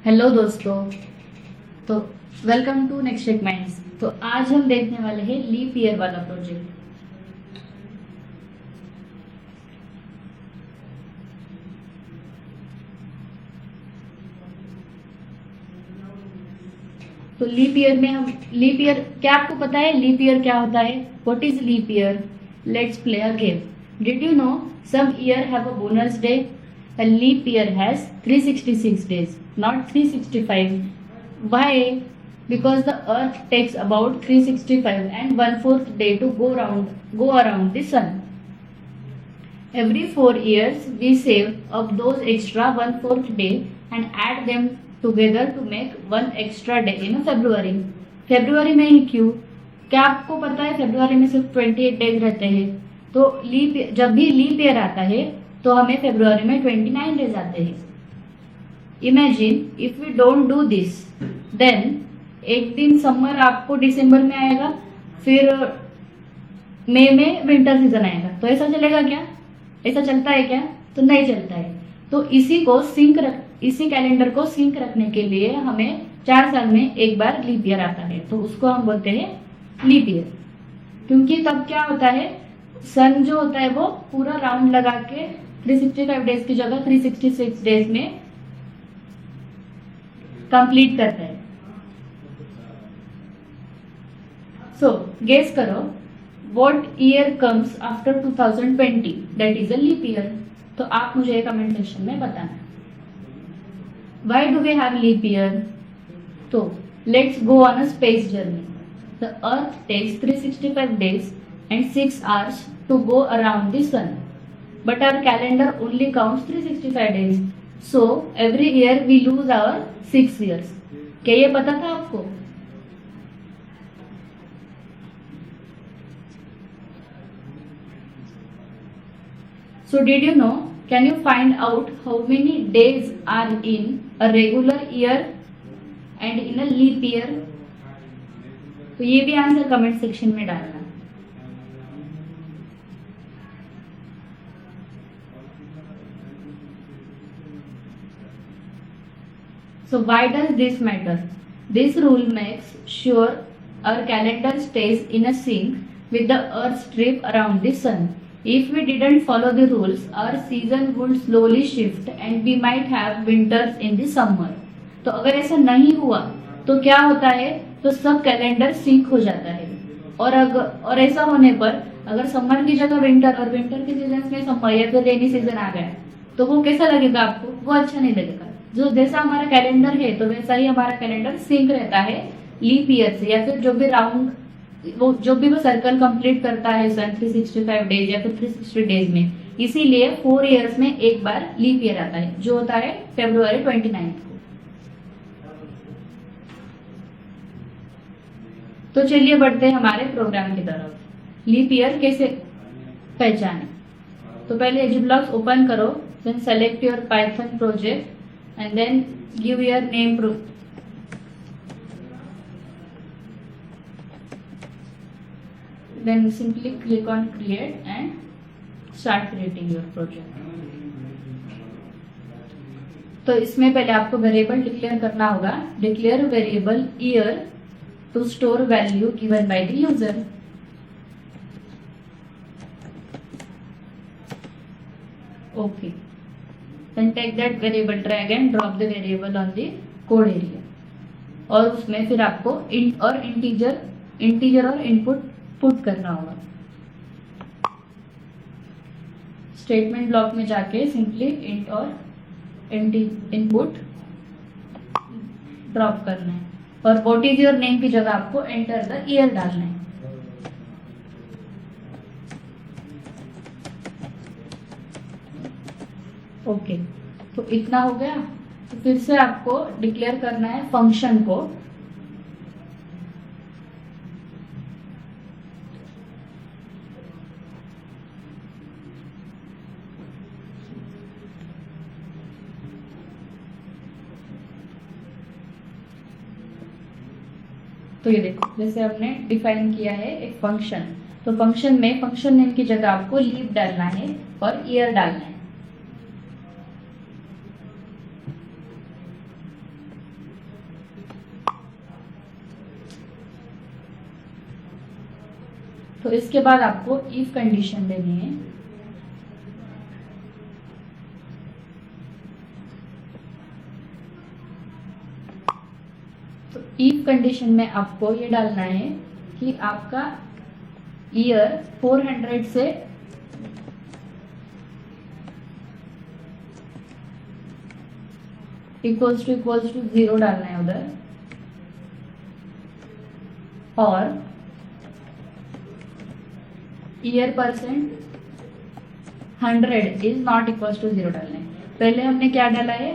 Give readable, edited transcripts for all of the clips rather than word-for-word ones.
Hello दोस्तों। तो welcome to next tech minds. तो आज हम देखने वाले हैं लीप ईयर वाला प्रोजेक्ट। तो लीप ईयर में हम लीप ईयर क्या आपको पता है लीप ईयर क्या होता है? What is leap year? Let's play a game. Did you know some year have a bonus day? A leap year has 366 days, not 365. Why? Because the earth takes about 365 and 1/4 day to go around the sun. Every 4 years we save up those extra 1/4 day and add them together to make one extra day in February. February में ही क्यों? क्या आपको पता है फरवरी में सिर्फ 28 days रहते हैं? तो जब भी लीप ईयर आता है तो हमें फरवरी में 29 डेज आते हैं। Imagine if we don't do this, then एक दिन समर आपको दिसंबर में आएगा, फिर मई में विंटर सीजन आएगा। तो ऐसा चलेगा क्या? ऐसा चलता है क्या? तो नहीं चलता है। तो इसी कैलेंडर को सिंक रखने के लिए हमें 4 साल में एक बार लीप ईयर आता है, तो उसको हम बोलते हैं लीप ईयर। क्योंकि तब क्या होता है, सन जो होता है वो पूरा राउंड लगा के 365 डेज की जगह 366 डेज में कंप्लीट करता है। सो गेस करो what year comes after 2020 that is a leap year. तो आप मुझे कमेंट सेक्शन में बताना। Why do we have leap year? तो let's go on a space journey. The earth takes 365 days and 6 hours to go around the sun. But our calendar only counts 365 days. So every year we lose our 6 years. क्या ये पता था आपको? So did you know? Can you find out how many days are in a regular year and in a leap year? तो ये भी answer comment section में डालना। So why does this matter? This rule makes sure our calendar stays in a sync with the Earth's trip around the sun. If we didn't follow the rules, our season would slowly shift and we might have winters in the summer. तो अगर ऐसा नहीं हुआ तो क्या होता है, तो सब कैलेंडर सिंक हो जाता है। और ऐसा होने पर अगर समर की जगह विंटर और विंटर के सीजन में समर या फिर रेनी सीजन आ गया तो वो कैसा लगेगा आपको? वो अच्छा नहीं लगेगा। जो जैसा हमारा कैलेंडर है तो वैसा ही हमारा कैलेंडर सिंक रहता है लीप ईयर से, या फिर जो भी वो सर्कल कंप्लीट करता है सन 365 डेज या फिर 360 डेज में। इसीलिए 4 इयर्स में एक बार लीप ईयर आता है जो होता है February 29 को। तो चलिए बढ़ते हैं हमारे प्रोग्राम की तरफ। लीप ईयर कैसे पहचाने? तो पहले एजब्लॉक्स ओपन करो, then select your Python project and then give your name then simply click on create and start creating your project। तो इसमें पहले आपको वेरिएबल डिक्लेयर करना होगा। Declare variable year to store value given by the user. Okay, then take that variable, drag and drop the variable on the code area। और उसमें फिर आपको इंटीजर और इनपुट पुट करना होगा। स्टेटमेंट ब्लॉक में जाके सिंपली इंट और इनपुट ड्रॉप करना है, और व्हाट इज योर नेम की जगह आपको एंटर द ईयर डालना है। ओके, तो इतना हो गया। तो फिर से आपको डिक्लेयर करना है फंक्शन को। तो ये देखो, जैसे हमने डिफाइन किया है एक फंक्शन, तो फंक्शन में फंक्शन नेम की जगह आपको लीप डालना है और ईयर डालना है। तो इसके बाद आपको इफ कंडीशन लेनी है। तो इफ कंडीशन में आपको ये डालना है कि आपका ईयर 400 से इक्वल्स टू 0 डालना है उधर, और year percent 100 is not equals to 0 डालना है। पहले हमने क्या डाला है,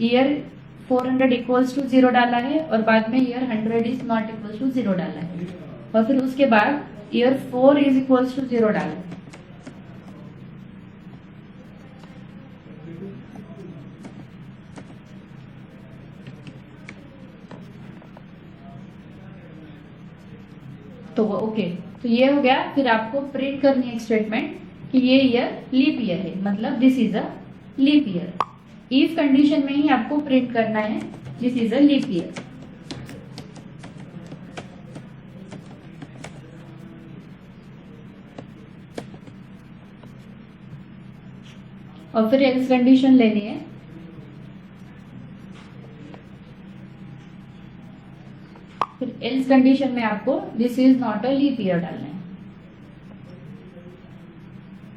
ईयर 400 इक्वल्स टू 0 डाला है और बाद में year 100 is not equals to 0 डाला है, और फिर उसके बाद ईयर 4 इज इक्वल्स टू 0 डाला है। तो ओके, तो ये हो गया। फिर आपको प्रिंट करनी है स्टेटमेंट कि ये ईयर लीप ईयर है, मतलब this is a leap year. If condition में ही आपको प्रिंट करना है this is a leap year. और फिर एल्स कंडीशन लेनी है। फिर एल्स कंडीशन में आपको this is not a leap year डालना है।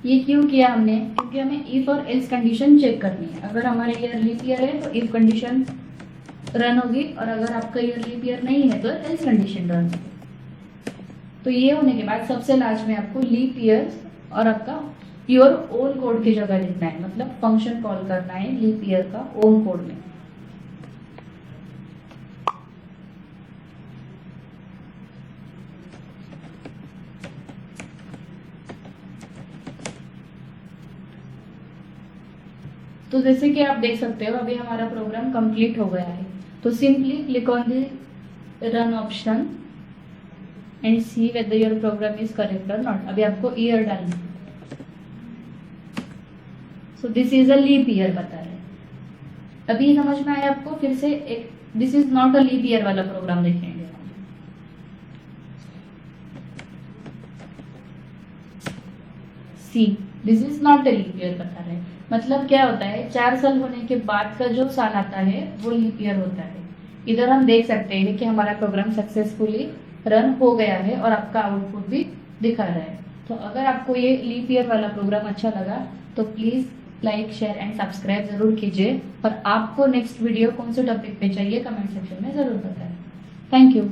ये क्यों किया हमने, क्योंकि हमें इफ और एल्स कंडीशन चेक करनी है। अगर हमारा ईयर लीप ईयर है तो इफ कंडीशन रन होगी, और अगर आपका ईयर लीप ईयर नहीं है तो एल्स कंडीशन रन होगी। तो ये होने के बाद सबसे लास्ट में आपको लीप ईयर और आपका योर ओन कोड की जगह लिखना है, मतलब फंक्शन कॉल करना है लीप ईयर का ओन कोड में। तो जैसे कि आप देख सकते हो अभी हमारा प्रोग्राम कंप्लीट हो गया है। तो simply click on the run option and see whether your program is correct और नॉट। अभी आपको ईयर डालना है। So this is a leap year बता रहे हैं। अभी समझ में आया आपको? फिर से एक this is not a leap year वाला प्रोग्राम देखेंगे। See this is not a leap year बता रहे हैं। मतलब क्या होता है, 4 साल होने के बाद का जो साल आता है वो लीप ईयर होता है। इधर हम देख सकते हैं कि हमारा प्रोग्राम सक्सेसफुली रन हो गया है और आपका आउटपुट भी दिखा रहा है। तो अगर आपको ये लीप ईयर वाला प्रोग्राम अच्छा लगा तो please like share and subscribe जरूर कीजिए। और आपको नेक्स्ट वीडियो कौन से टॉपिक पे चाहिए कमेंट सेक्शन में ज़रूर बताएं। Thank you.